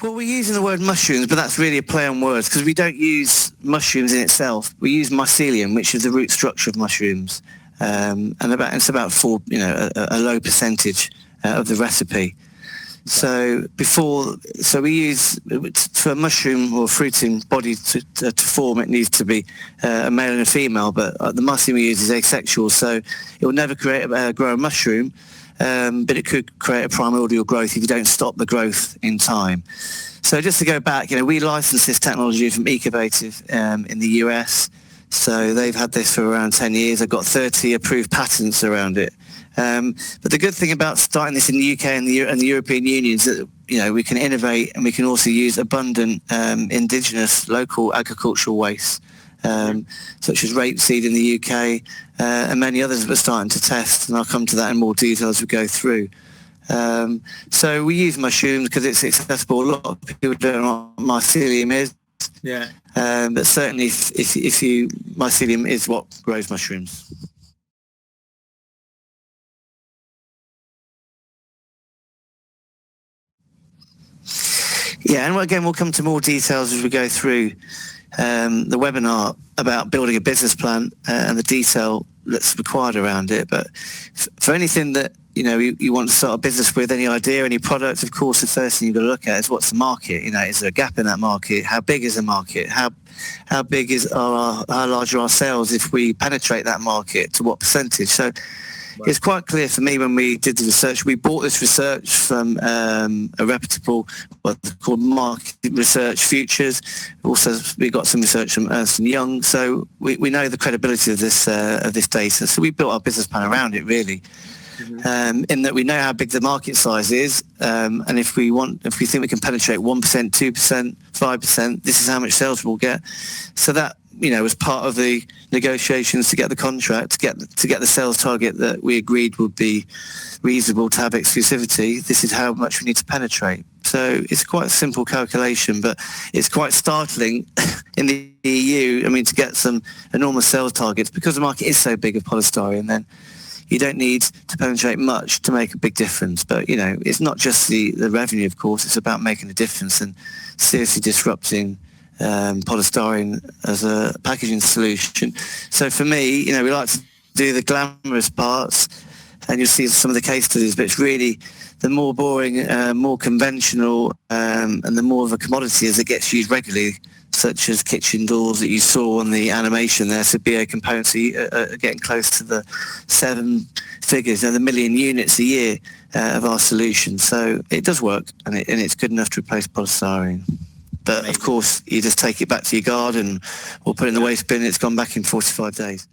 Well, we're using the word mushrooms, but that's really a play on words because we don't use mushrooms in itself. We use mycelium, which is the root structure of mushrooms, and it's about a low percentage of the recipe. So we use, for a mushroom or fruiting body to form, it needs to be a male and a female, but the mycelium we use is asexual, so it will never grow a mushroom. But it could create a primordial growth if you don't stop the growth in time. So just to go back, we licensed this technology from Ecovative in the US. So they've had this for around 10 years. They've got 30 approved patents around it. But the good thing about starting this in the UK and the European Union is that we can innovate and we can also use abundant indigenous local agricultural waste. Such as rapeseed in the UK and many others that we're starting to test, and I'll come to that in more detail as we go through. So we use mushrooms because it's accessible. A lot of people don't know what mycelium is, but certainly mycelium is what grows mushrooms. Yeah, and again, we'll come to more details as we go through the webinar about building a business plan and the detail that's required around it. But for anything that you want to start a business with, any idea, any product, of course the first thing you've got to look at is what's the market. Is there a gap in that market? How big is the market? How large are our sales if we penetrate that market? To what percentage? So it's quite clear for me when we did the research. We bought this research from a reputable, what's called Market Research Futures. Also, we got some research from Ernst & Young, so we know the credibility of this data. So we built our business plan around it, really, in that we know how big the market size is, and if we think we can penetrate 1%, 2%, 5%, this is how much sales we'll get. So that was part of the negotiations to get the contract, to get the sales target that we agreed would be reasonable to have exclusivity. This is how much we need to penetrate. So it's quite a simple calculation, but it's quite startling in the EU, to get some enormous sales targets because the market is so big of polystyrene. Then you don't need to penetrate much to make a big difference. But, it's not just the revenue, of course. It's about making a difference and seriously disrupting polystyrene as a packaging solution. So for me, we like to do the glamorous parts, and you'll see some of the case studies, but it's really the more boring, more conventional, and the more of a commodity as it gets used regularly, such as kitchen doors that you saw on the animation there. So BA components are getting close to the 7 figures, the million units a year of our solution. So it does work, and it's good enough to replace polystyrene. But of course, you just take it back to your garden or put it in the waste bin. It's gone back in 45 days.